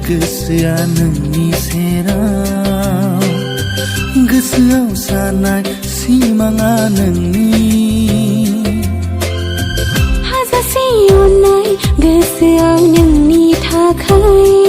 गोसोआ नोंनि सेराव गोसोआव सानाय सिमाङा नोंनि हाजासे अननाय गोसोआव नोंनि थाखाय